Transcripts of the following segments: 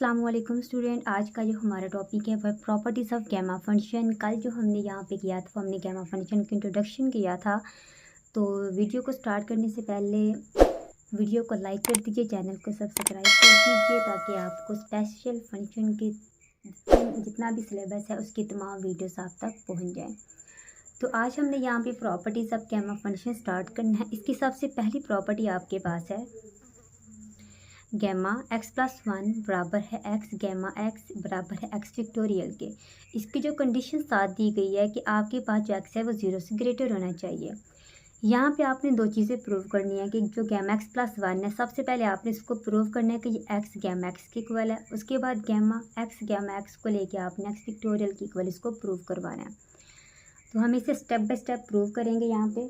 अस्सलाम वालेकुम स्टूडेंट। आज का जो हमारा टॉपिक है वह प्रॉपर्टीज़ ऑफ गैमा फंक्शन। कल जो हमने यहाँ पे किया था वो हमने गैमा फंक्शन की इंट्रोडक्शन किया था। तो वीडियो को स्टार्ट करने से पहले वीडियो को लाइक कर दीजिए, चैनल को सब्सक्राइब कर दीजिए ताकि आपको स्पेशल फंक्शन के जितना भी सिलेबस है उसकी तमाम वीडियोस आप तक पहुँच जाएँ। तो आज हमने यहाँ पे properties of gamma function start करना है। इसकी सबसे पहली प्रॉपर्टी आपके पास है गैमा x+1 बराबर है x, गैमा x बराबर है x फैक्टोरियल के। इसकी जो कंडीशन साथ दी गई है कि आपके पास जो x है वो 0 से ग्रेटर होना चाहिए। यहाँ पे आपने दो चीज़ें प्रूव करनी है कि जो गैमा x+1 है, सबसे पहले आपने इसको प्रूव करना है कि ये x गैमा x के इक्वल है। उसके बाद गैमा x को लेके आपने x फैक्टोरियल के इक्वल इसको प्रूव करवाना है। तो हम इसे स्टेप बाय स्टेप प्रूव करेंगे यहाँ पे।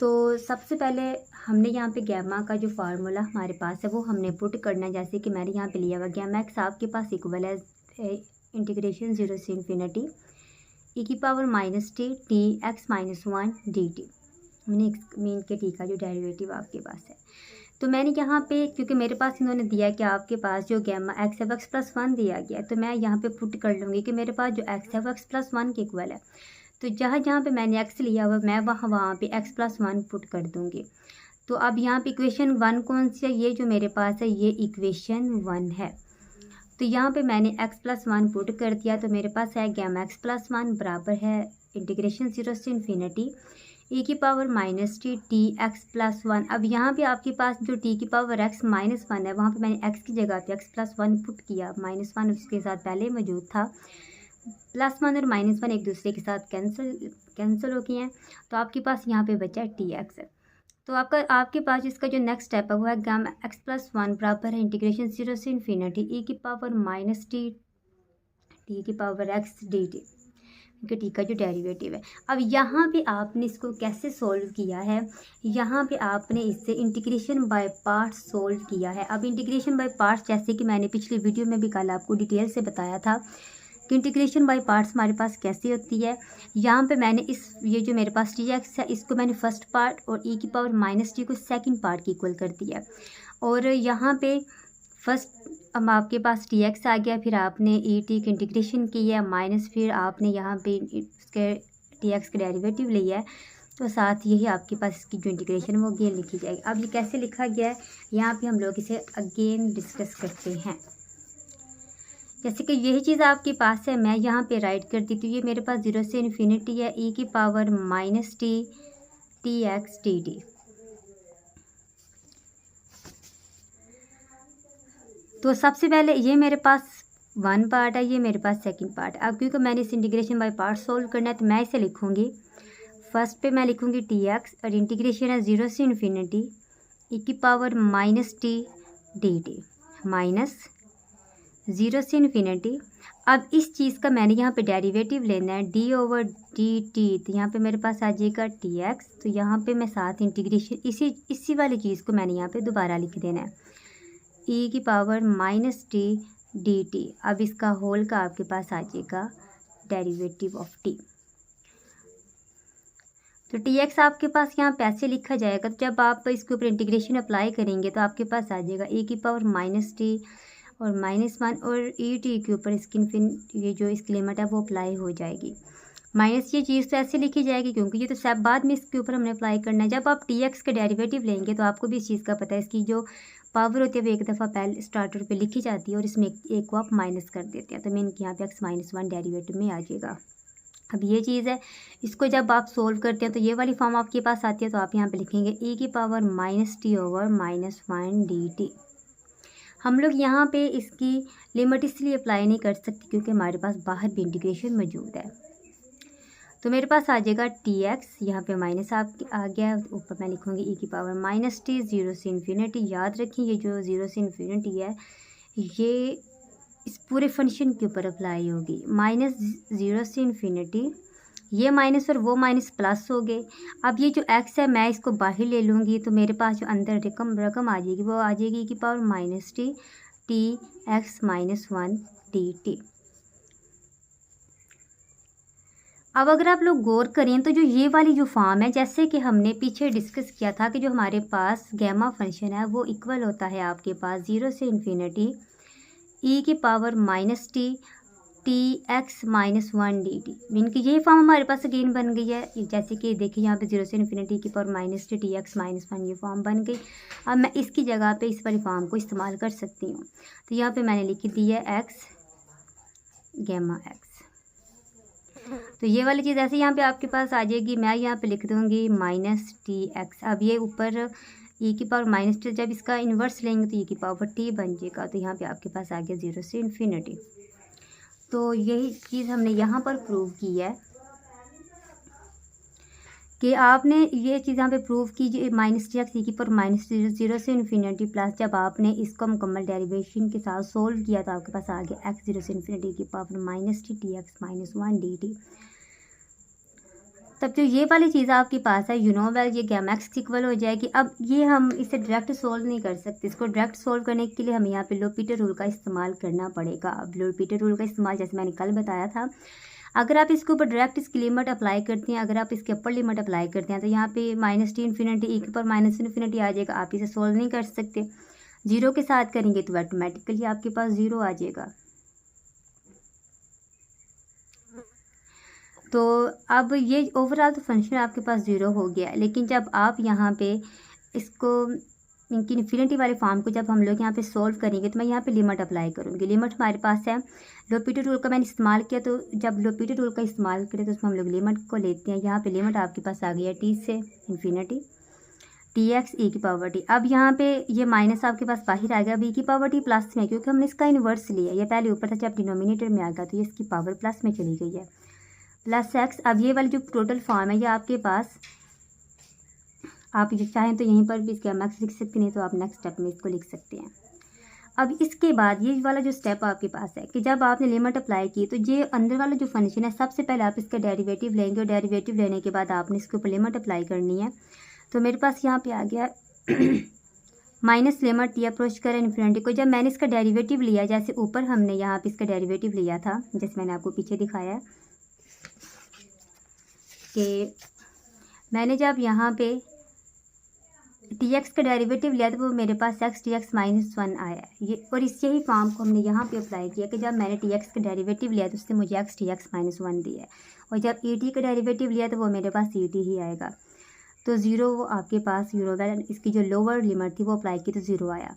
तो सबसे पहले हमने यहाँ पे गैमा का जो फार्मूला हमारे पास है वो हमने पुट करना है। जैसे कि मैंने यहाँ पे लिया हुआ गैमा एक्स आपके पास इक्वल है इंटीग्रेशन 0 से infinity e⁻t T x-1 dt। Mean के टी का जो डेरिवेटिव आपके पास है। तो मैंने यहाँ पे क्योंकि मेरे पास इन्होंने दिया कि आपके पास जो गैमा एक्स है वो x+1 दिया गया, तो मैं यहाँ पे पुट कर लूँगी कि मेरे पास जो x है वो x+1 के इक्वल है। तो जहाँ जहाँ पे मैंने x लिया हुआ मैं वहाँ पे x+1 पुट कर दूँगी। तो अब यहाँ पे इक्वेशन 1 कौन सी है? ये जो मेरे पास है ये इक्वेशन 1 है। तो यहाँ पे मैंने x+1 पुट कर दिया तो मेरे पास है गैमा x+1 बराबर है इंटीग्रेशन 0 से इन्फिनिटी e⁻t टी x+1। अब यहाँ पे आपके पास जो t⁻x-1 है वहाँ पे मैंने x की जगह पे x+1 पुट किया। -1 उसके साथ पहले मौजूद था, +1 और -1 एक दूसरे के साथ कैंसिल हो गए हैं। तो आपके पास यहाँ पे बचा है tx। तो आपके पास इसका जो नेक्स्ट स्टेप है वो है गैमा x+1 बराबर है इंटीग्रेशन 0 से इन्फिनिटी e⁻t dt के टी का जो डेरिवेटिव है। अब यहाँ पे आपने इसको कैसे सोल्व किया है? यहाँ पे आपने इससे इंटीग्रेशन बाय पार्ट्स सोल्व किया है। अब इंटीग्रेशन बाय पार्ट्स जैसे कि मैंने पिछली वीडियो में भी कल आपको डिटेल से बताया था कि इंटीग्रेशन बाय पार्ट्स हमारे पास कैसे होती है। यहाँ पे मैंने ये जो मेरे पास tx है इसको मैंने फर्स्ट पार्ट और e⁻t को सेकंड पार्ट की इक्वल कर दिया। और यहाँ पे फर्स्ट अब आपके पास tx आ गया, फिर आपने et की इंटीग्रेशन की है माइनस, फिर आपने यहाँ पे इसके tx का डेरिवेटिव लिया है। तो साथ यही आपके पास इसकी जो इंटीग्रेशन वो अगेन लिखी जाएगी। अब ये कैसे लिखा गया है यहाँ पे हम लोग इसे अगेन डिस्कस करते हैं। जैसे कि यही चीज़ आपके पास है, मैं यहाँ पे राइट कर दी। तो ये मेरे पास 0 से इन्फिनिटी है e⁻t tx dt। तो सबसे पहले ये मेरे पास 1 पार्ट है, ये मेरे पास सेकंड पार्ट है। अब क्योंकि मैंने इस इंटीग्रेशन बाय पार्ट सोल्व करना है तो मैं इसे लिखूँगी। फर्स्ट पे मैं लिखूँगी tx और इंटीग्रेशन है 0 से इन्फिनिटी e⁻t dt माइनस 0 से इन्फिनिटी। अब इस चीज़ का मैंने यहाँ पे डेरिवेटिव लेना है d/dt। तो यहाँ पे मेरे पास आ जाएगा tx। तो यहाँ पे मैं साथ इंटीग्रेशन इसी वाली चीज़ को मैंने यहाँ पे दोबारा लिख देना है e⁻t dt। अब इसका होल का आपके पास आ जाएगा डेरिवेटिव ऑफ t। तो tx आपके पास यहाँ पे ऐसे लिखा जाएगा। तो जब आप इसके ऊपर इंटीग्रेशन अप्लाई करेंगे तो आपके पास आ जाएगा e⁻t और -1 और et के ऊपर इसकी ये जो इसकी लिमिट है वो अप्लाई हो जाएगी। माइनस ये चीज़ तो ऐसे लिखी जाएगी क्योंकि ये तो सब बाद में इसके ऊपर हमने अप्लाई करना है। जब आप tx का डेरिवेटिव लेंगे तो आपको भी इस चीज़ का पता है, इसकी जो पावर होती है वो एक दफ़ा पहले स्टार्टर पे लिखी जाती है और इसमें एक को आप माइनस कर देते हैं। तो मीन कि यहाँ पे x-1 डेरिवेटिव में आ जाएगा। अब ये चीज़ है, इसको जब आप सोल्व करते हैं तो ये वाली फॉर्म आपके पास आती है। तो आप यहाँ पे लिखेंगे e⁻t/-1 dt। हम लोग यहाँ पे इसकी लिमिट इसलिए अप्लाई नहीं कर सकते क्योंकि हमारे पास बाहर भी इंटीग्रेशन मौजूद है। तो मेरे पास आ जाएगा tx, यहाँ पे माइनस आ गया, ऊपर मैं लिखूँगी e⁻t 0 से इन्फिनिटी। याद रखें ये जो 0 से इन्फिनिटी है ये इस पूरे फंक्शन के ऊपर अप्लाई होगी। -0 से इन्फिनिटी, ये माइनस और वो माइनस प्लस हो गए। अब ये जो x है मैं इसको बाहर ले लूँगी तो मेरे पास जो अंदर रकम आ जाएगी वो आ जाएगी e⁻t tx-1 dt। अब अगर आप लोग गौर करें तो जो ये वाली जो फॉर्म है, जैसे कि हमने पीछे डिस्कस किया था कि जो हमारे पास गैमा फंक्शन है वो इक्वल होता है आपके पास 0 से इन्फिनिटी e की power minus T x minus one D T. Mean की यही फॉर्म हमारे पास अगेन बन गई है। जैसे कि देखिए यहाँ पे 0 से इन्फिनिटी की power minus T x minus one ये फॉर्म बन गई। अब मैं इसकी जगह पे इस वाली फॉर्म को इस्तेमाल कर सकती हूँ। तो यहाँ पे मैंने लिख दी है एक्स गैमा एक्स। तो ये वाली चीज़ ऐसे यहाँ पे आपके पास आ जाएगी। मैं यहाँ पे लिख दूँगी माइनस टी एक्स। अब ये ऊपर ई की पावर माइनस टी, जब इसका इन्वर्स लेंगे तो ई की पावर टी बन जाएगा। तो यहाँ पे आपके पास आ गया 0 से इन्फिनिटी। तो यही चीज़ हमने यहाँ पर प्रूव की है कि आपने ये चीज़ यहाँ पे प्रूव की माइनस टी एक्स ई की पावर माइनस 0 से इन्फिनिटी प्लस जब आपने इसको मुकम्मल डेरिवेशन के साथ सोल्व किया तो आपके पास आ गया एक्स 0 से इन्फिनिटी की power minus T x minus one D T. तब जो ये वाली चीज़ आपके पास है यू नो वेल ये गैमा एक्स इक्वल हो जाएगी। अब ये हम इसे डायरेक्ट सोल्व नहीं कर सकते। इसको डायरेक्ट सोल्व करने के लिए हमें यहाँ पे लोपीटर रूल का इस्तेमाल करना पड़ेगा। अब लोपीटर रूल का इस्तेमाल जैसे मैंने कल बताया था, अगर आप इसके ऊपर डायरेक्ट इसकी लिमिट अप्लाई करते हैं, अगर आप इसके अपर लिमिट अप्लाई करते हैं तो यहाँ पे माइनस टी इन्फिनिटी ई के ऊपर माइनस इन्फिनिटी आ जाएगा। आप इसे सोल्व नहीं कर सकते। जीरो के साथ करेंगे तो ऑटोमेटिकली आपके पास ज़ीरो आ जाएगा। तो अब ये ओवरऑल तो फंक्शन आपके पास ज़ीरो हो गया। लेकिन जब आप यहाँ पे इसको इनकी इन्फिनिटी वाले फॉर्म को जब हम लोग यहाँ पे सोल्व करेंगे तो मैं यहाँ पे लिमिट अप्लाई करूँगी। लिमिट हमारे पास है लोपीटर रूल का मैंने इस्तेमाल किया। तो जब लोपीटर रूल का इस्तेमाल करें तो उसमें हम लोग लिमिट को लेते हैं। यहाँ पे लिमिट आपके पास आ गई है टी से इन्फिनिटी टी एक्स ई की पावर टी। अब यहाँ पे ये माइनस आपके पास बाहर आ गया। अब ई की पावर टी प्लस में, क्योंकि हमने इसका इन्वर्स लिया। ये पहले ऊपर था, जब डिनोमिनेटर में आ गया तो ये इसकी पावर प्लस में चली गई है प्लस एक्स। अब ये वाली जो टोटल फॉर्म है ये आपके पास, आप ये चाहें तो यहीं पर भी इसके मैक्स लिख सकते, नहीं तो आप नेक्स्ट स्टेप में इसको लिख सकते हैं। अब इसके बाद ये वाला जो स्टेप आपके पास है कि जब आपने लिमिट अप्लाई की तो ये अंदर वाला जो फंक्शन है सबसे पहले आप इसका डेरिवेटिव लेंगे और डेरिवेटिव लेने के बाद आपने इसके ऊपर लिमिट अप्लाई करनी है। तो मेरे पास यहाँ पे आ गया माइनस लिमिट टी अप्रोच कर इन्फिनिटी को। जब मैंने इसका डेरिवेटिव लिया, जैसे ऊपर हमने यहाँ पे इसका डेरिवेटिव लिया था जैसे मैंने आपको पीछे दिखाया है कि मैंने जब यहाँ पे टी एक्स का डेरिवेटिव लिया तो वो मेरे पास x t x minus one आया है ये। और इस यही फॉर्म को हमने यहाँ पे अप्लाई किया कि जब मैंने टी एक्स का डेरिवेटिव लिया तो उसने मुझे x t x minus one दिया है। और जब ई टी का डेरिवेटिव लिया तो वो मेरे पास ई टी ही आएगा। तो ज़ीरो वो आपके पास ज़ीरो वैल इसकी जो लोअर लिमिट थी वो अप्लाई की तो ज़ीरो आया।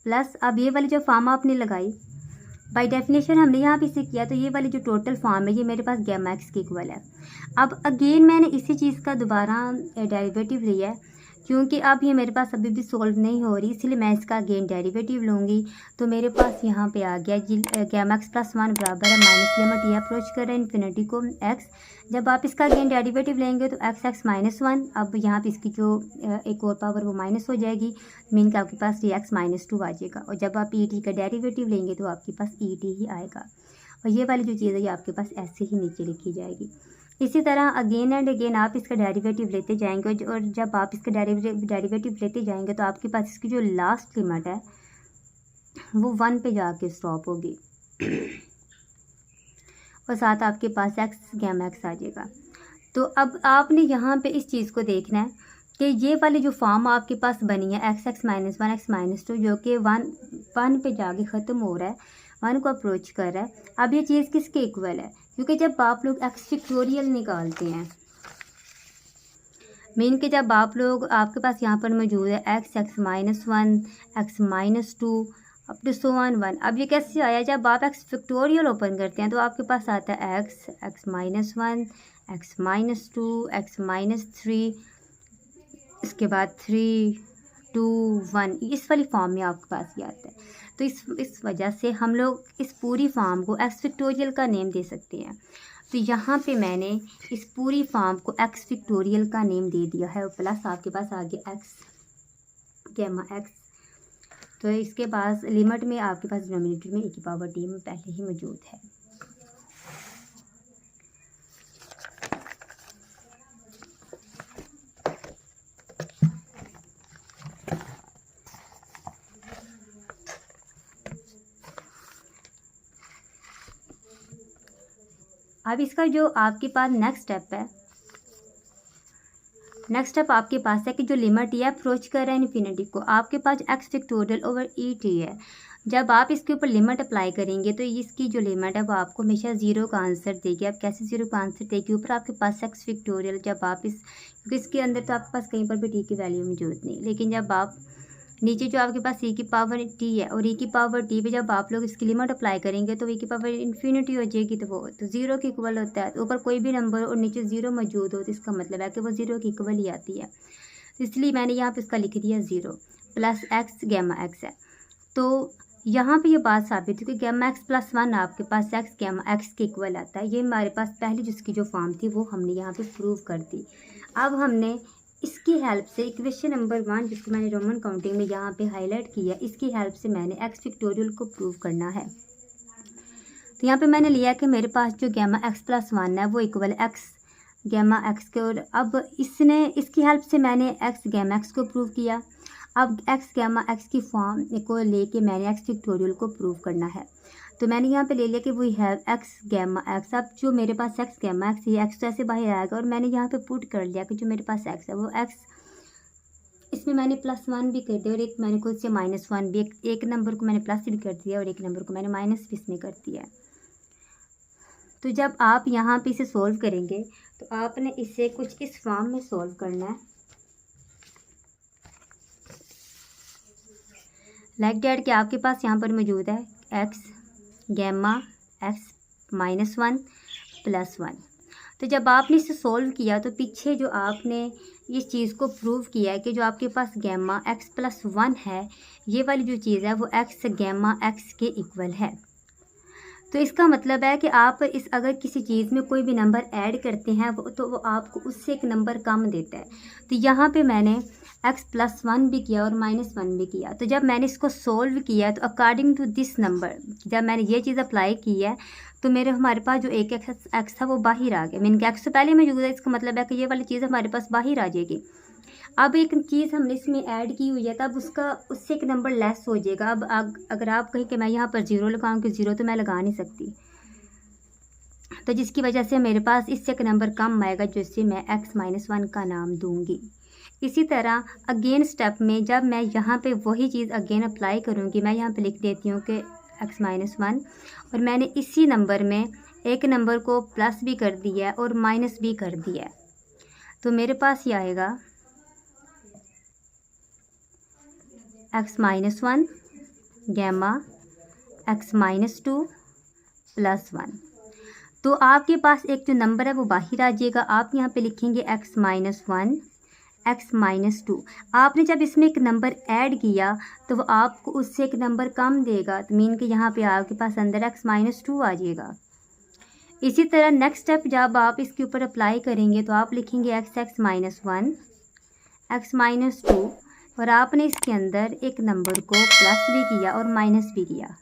प्लस अब ये वाली जो फॉर्म आपने लगाई बाय डेफिनेशन हमने यहाँ पे इसे किया, तो ये वाली जो टोटल फॉर्म है ये मेरे पास गैमा एक्स की इक्वल है। अब अगेन मैंने इसी चीज़ का दोबारा डेरिवेटिव लिया है, क्योंकि अब ये मेरे पास अभी भी सोल्व नहीं हो रही, इसलिए मैं इसका अगेन डेरिवेटिव लूँगी। तो मेरे पास यहाँ पे आ गया गैमा एक्स प्लस वन बराबर है माइनस लिमिट ये अप्रोच कर रहा है इन्फिनिटी को एक्स। जब आप इसका अगेन डेरिवेटिव लेंगे तो एक्स एक्स माइनस वन, अब यहाँ पे इसकी जो एक और पावर वो माइनस हो जाएगी, मीन का आपके पास टी एक्स माइनस टू आ जाएगा। और जब आप ई टी का डेरिवेटिव लेंगे तो आपके पास ई टी ही आएगा। और ये वाली जो चीज़ है ये आपके पास ऐसे ही नीचे लिखी जाएगी। इसी तरह अगेन एंड अगेन आप इसका डेरिवेटिव लेते जाएंगे और जब आप इसका डेरिवेटिव लेते जाएंगे तो आपके पास इसकी जो लास्ट लिमिट है वो वन पे जाके स्टॉप होगी और साथ आपके पास एक्स गैमा एक्स आ जाएगा। तो अब आपने यहाँ पे इस चीज़ को देखना है कि ये वाली जो फॉर्म आपके पास बनी है एक्स एक्स माइनस टू जो कि वन पे जाके ख़त्म हो रहा है, वन को अप्रोच कर रहा है। अब ये चीज़ किसके इक्वल है, क्योंकि जब आप लोग एक्स फैक्टोरियल निकालते हैं, मीन के जब आप लोग आपके पास यहाँ पर मौजूद है x x minus one x minus two up to so one. अब ये कैसे आया, जब आप एक्स फैक्टोरियल ओपन करते हैं तो आपके पास आता है x x minus one x minus to x minus three, इसके बाद 3 2 1 इस वाली फॉर्म में आपके पास ये आता है। तो इस वजह से हम लोग इस पूरी फॉर्म को एक्स फैक्टोरियल का नेम दे सकते हैं। तो यहाँ पे मैंने इस पूरी फॉर्म को एक्स फैक्टोरियल का नेम दे दिया है और प्लस आपके पास आ गया एक्स गैमा एक्स। तो इसके पास लिमिट में आपके पास डिनोमिनेटर में ए की पावर टी में पहले ही मौजूद है। अब इसका जो आपके पास नेक्स्ट स्टेप है, नेक्स्ट स्टेप आपके पास है कि जो लिमिट ये अप्रोच कर रहा है इन्फिनिटी को, आपके पास x factorial over e t है। जब आप इसके ऊपर लिमिट अप्लाई करेंगे तो इसकी जो लिमिट है वो आपको हमेशा ज़ीरो का आंसर देगी। अब कैसे ज़ीरो का आंसर देगी, ऊपर आपके पास एक्स फैक्टोरियल, जब आप क्योंकि इसके अंदर तो आपके पास कहीं पर भी टी की वैल्यू मौजूद नहीं, लेकिन जब आप नीचे जो आपके पास ई की पावर टी है और ई की पावर टी पे जब आप लोग इसकी लिमिट अप्लाई करेंगे तो ई की पावर इन्फिनिटी हो जाएगी, तो वो तो ज़ीरो के इक्वल होता है। तो ऊपर कोई भी नंबर और नीचे ज़ीरो मौजूद हो तो इसका मतलब है कि वो ज़ीरो के इक्वल ही आती है। तो इसलिए मैंने यहाँ पे इसका लिख दिया zero plus x gamma x है। तो यहाँ पे ये बात साबित हुई कि गैमा एक्स प्लस वन आपके पास एक्स गैमा एक्स के इक्वल आता है। ये हमारे पास पहले जिसकी जो फॉर्म थी वो हमने यहाँ पे प्रूव कर दी। अब हमने इसकी हेल्प से इक्वेशन नंबर 1 जिसको मैंने रोमन काउंटिंग में यहाँ पे हाईलाइट किया, इसकी हेल्प से मैंने एक्स फैक्टोरियल को प्रूव करना है। तो यहाँ पे मैंने लिया कि मेरे पास जो गैमा एक्स प्लस वन है वो इक्वल एक्स गैमा एक्स के, और अब इसकी हेल्प से मैंने एक्स गैमा एक्स को प्रूव किया। अब एक्स गैमा एक्स की फॉर्म को लेके मैंने एक्स फैक्टोरियल को प्रूव करना है। तो मैंने यहाँ पे ले लिया कि we have x gamma x. अब जो मेरे पास एक्स गैमा एक्स है, एक्स तो ऐसे बाहर आएगा और मैंने यहाँ पे पुट कर लिया कि जो मेरे पास एक्स है वो एक्स, इसमें मैंने प्लस वन भी कर दिया और एक मैंने खुद से माइनस वन भी, एक नंबर को मैंने प्लस भी कर दिया और एक नंबर को मैंने माइनस भी इसमें कर दिया। तो जब आप यहाँ पे इसे सोल्व करेंगे तो आपने इसे कुछ इस फॉर्म में सोल्व करना है। लाइक डैट कि आपके पास यहाँ पर मौजूद है x gamma x minus one plus one. तो जब आपने इसे सोल्व किया तो पीछे जो आपने इस चीज़ को प्रूव किया है कि जो आपके पास गैमा एक्स प्लस वन है, ये वाली जो चीज़ है वो एक्स गैमा एक्स के इक्वल है। तो इसका मतलब है कि आप अगर किसी चीज़ में कोई भी नंबर ऐड करते हैं तो वो आपको उससे एक नंबर कम देता है। तो यहाँ पे मैंने एक्स प्लस वन भी किया और माइनस वन भी किया। तो जब मैंने इसको सोल्व किया तो अकॉर्डिंग टू दिस नंबर, जब मैंने ये चीज़ अप्लाई की है तो हमारे पास जो एक एक्स था वो बाहर आ गया। मीन कि एक्स तो पहले मौजूद है, इसका मतलब है कि ये वाली चीज़ हमारे पास बाहर आ जाएगी। अब एक चीज़ हमने इसमें ऐड की हुई है तब उससे एक नंबर लेस हो जाएगा। अब अगर आप कहें कि मैं यहाँ पर ज़ीरो लगाऊँ कि ज़ीरो तो मैं लगा नहीं सकती, तो जिसकी वजह से मेरे पास इससे एक नंबर कम आएगा जिससे मैं एक्स माइनस वन का नाम दूंगी। इसी तरह अगेन स्टेप में जब मैं यहाँ पे वही चीज़ अगेन अप्लाई करूँगी, मैं यहाँ पे लिख देती हूँ कि एक्स माइनस वन, और मैंने इसी नंबर में एक नंबर को प्लस भी कर दिया है और माइनस भी कर दिया है। तो मेरे पास ये आएगा x minus one gamma x minus two plus one. तो आपके पास एक जो नंबर है वो बाहर आ जाएगा। आप यहाँ पे लिखेंगे x minus one x minus to. आपने जब इसमें एक नंबर ऐड किया तो वो आपको उससे एक नंबर कम देगा, तो मीन कि यहाँ पे आपके पास अंदर एक्स माइनस टू आ जाएगा। इसी तरह नेक्स्ट स्टेप जब आप इसके ऊपर अप्लाई करेंगे तो आप लिखेंगे x minus one x minus to, और आपने इसके अंदर एक नंबर को प्लस भी किया और माइनस भी किया।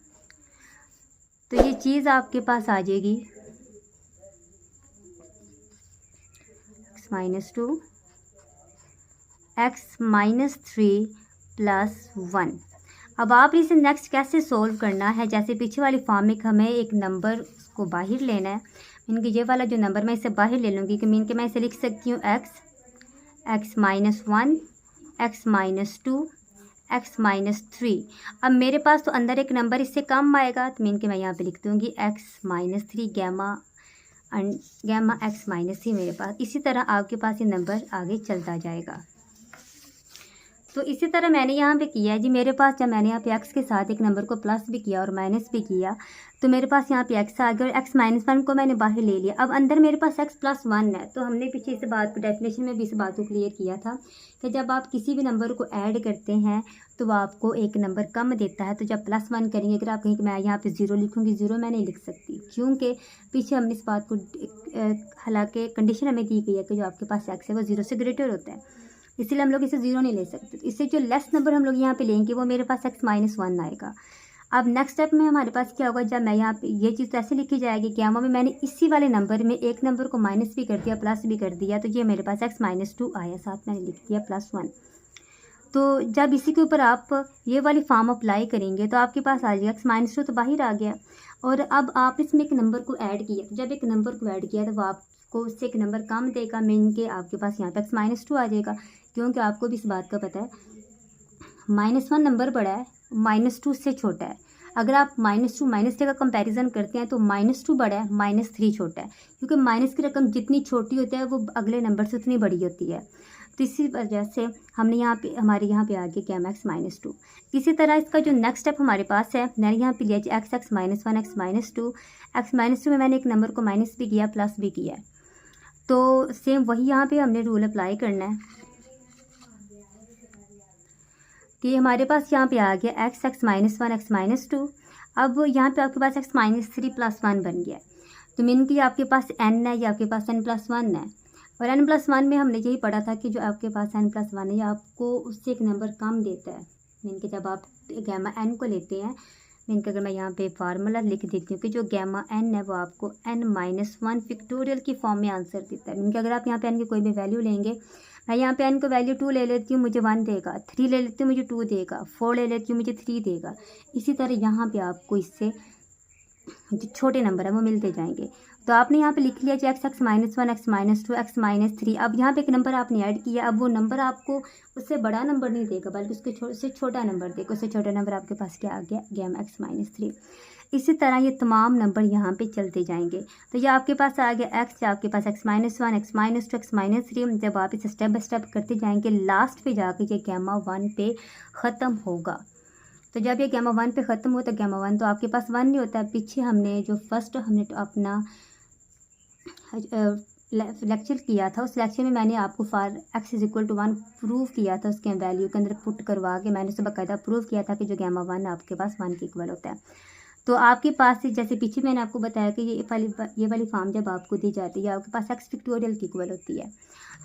तो ये चीज़ आपके पास आ जाएगी x minus to x minus three plus one. अब आप इसे नेक्स्ट कैसे सोल्व करना है, जैसे पीछे वाली फॉर्म में हमें एक नंबर को बाहर लेना है। मीन कि ये वाला जो नंबर मैं इसे बाहर ले लूँगी कि मीन कि मैं इसे लिख सकती हूँ x minus one x minus to x minus three. अब मेरे पास तो अंदर एक नंबर इससे कम आएगा, तो मीन कि मैं यहाँ पे लिख दूँगी x minus three gamma x minus three मेरे पास। इसी तरह आपके पास ये नंबर आगे चलता जाएगा। तो इसी तरह मैंने यहाँ पे किया है जी। मेरे पास जब मैंने यहाँ पे एक्स के साथ एक नंबर को प्लस भी किया और माइनस भी किया तो मेरे पास यहाँ पे एक्स आ गया और एक्स माइनस वन को मैंने बाहर ले लिया। अब अंदर मेरे पास एक्स प्लस वन है। तो हमने पीछे इस बात को डेफिनेशन में भी इस बात को क्लियर किया था कि जब आप किसी भी नंबर को ऐड करते हैं तो वो आपको एक नंबर कम देता है। तो जब प्लस वन करेंगे, अगर आप कहें कि मैं यहाँ पे ज़ीरो लिखूँगी, ज़ीरो मैं नहीं लिख सकती क्योंकि पीछे हमने इस बात को हालांकि कंडीशन हमें दी गई है कि जो आपके पास एक्स है वो ज़ीरो से ग्रेटर होता है, इसलिए हम लोग इसे ज़ीरो नहीं ले सकते। तो इससे जो लेस नंबर हम लोग यहाँ पे लेंगे वो मेरे पास एक्स माइनस वन आएगा। अब नेक्स्ट स्टेप में हमारे पास क्या होगा, जब मैं यहाँ पे ये चीज़ तो ऐसे लिखी जाएगी कि में मैंने इसी वाले नंबर में एक नंबर को माइनस भी कर दिया प्लस भी कर दिया, तो ये मेरे पास एक्स माइनस टू आया, साथ मैंने लिख दिया प्लस वन। तो जब इसी के ऊपर आप ये वाली फॉर्म अप्लाई करेंगे तो आपके पास आ जाएगा x-2 तो बाहर आ गया। और अब आप इसमें एक नंबर को ऐड किया, तो जब एक नंबर को ऐड किया तो वो आपको उससे एक नंबर कम देगा, मीन के आपके पास यहाँ पे x-2 आ जाएगा। क्योंकि आपको भी इस बात का पता है -1 नंबर बड़ा है, -2 से छोटा है। अगर आप -2 -3 का कंपैरिजन करते हैं तो -2 बड़ा है, -3 छोटा है, क्योंकि माइनस की रकम जितनी छोटी होती है वो अगले नंबर से उतनी बड़ी होती है। तो इसी वजह से हमने यहाँ पे हमारे यहाँ पे आ गया गैमा x-2। इसी तरह इसका जो नेक्स्ट स्टेप हमारे पास है, मैंने यहाँ पे लिया x x-1 x-2। x-2 में मैंने एक नंबर को माइनस भी किया, प्लस भी किया है। तो सेम वही यहाँ पे हमने रूल अप्लाई करना है कि हमारे पास यहाँ पे आ गया x x-1 x-2। अब यहाँ पे आपके पास x-3 + 1 बन गया। तो मीन कि आपके पास n है या आपके पास n+1 है। और n+1 में हमने यही पढ़ा था कि जो आपके पास n+1 है, ये आपको उससे एक नंबर कम देता है। मीन कि जब आप गैमा n को लेते हैं, मीन कि अगर मैं यहाँ पे फार्मूला लिख देती हूँ कि जो गैमा n है वो आपको n-1 फैक्टोरियल की फॉर्म में आंसर देता है। मीन कि अगर आप यहाँ पे n की कोई भी वैल्यू लेंगे, मैं यहाँ पे n को वैल्यू 2 ले लेती हूँ, मुझे 1 देगा, 3 ले लेती हूँ, मुझे 2 देगा, 4 ले लेती हूँ, मुझे 3 देगा। इसी तरह यहाँ पे आपको इससे जो छोटे नंबर है वो मिलते जाएंगे। तो आपने यहाँ पे लिख लिया कि x x-1 x-2 x-3। अब यहाँ पे एक नंबर आपने ऐड किया, अब वो नंबर आपको उससे बड़ा नंबर नहीं देगा बल्कि उससे छोटा नंबर देगा। उससे छोटा नंबर आपके पास क्या आ गया, गैमा x-3। इसी तरह ये तमाम नंबर यहाँ पे चलते जाएंगे। तो ये आपके पास आ गया x, आपके पास x-1 x-2 x-3। जब आप इसे स्टेप बाय स्टेप करते जाएंगे, लास्ट पे जाके ये गैमा 1 पे ख़त्म होगा। तो जब ये गैमा 1 पे ख़त्म हो तो गैमा 1 तो आपके पास 1 नहीं होता है। पीछे हमने जो फर्स्ट हमने तो अपना लेक्चर किया था, उस लेक्चर में मैंने आपको फॉर x = 1 प्रूव किया था, उसके वैल्यू के अंदर पुट करवा के मैंने उसे बाकायदा प्रूव किया था कि जो गैमा 1 आपके पास 1 के इक्वल होता है। तो आपके पास जैसे पीछे मैंने आपको बताया कि ये वाली फॉर्म जब आपको दी जाती है, आपके पास x फैक्टोरियल की इक्वल होती है।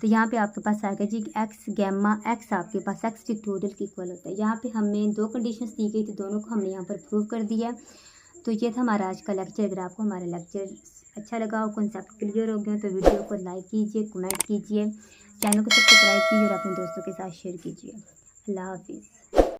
तो यहाँ पे आपके पास आएगा जी x गैमा x आपके पास x फैक्टोरियल की इक्वल होता है। यहाँ पे हमें 2 कंडीशंस दी गई थी, दोनों को हमने यहाँ पर प्रूव कर दिया है। तो ये था हमारा आज का लेक्चर। अगर आपको हमारा लेक्चर अच्छा लगा हो, कॉन्सेप्ट क्लियर हो गया, तो वीडियो को लाइक कीजिए, कमेंट कीजिए, चैनल को सब्सक्राइब कीजिए और अपने दोस्तों के साथ शेयर कीजिए। अल्लाह हाफिज़।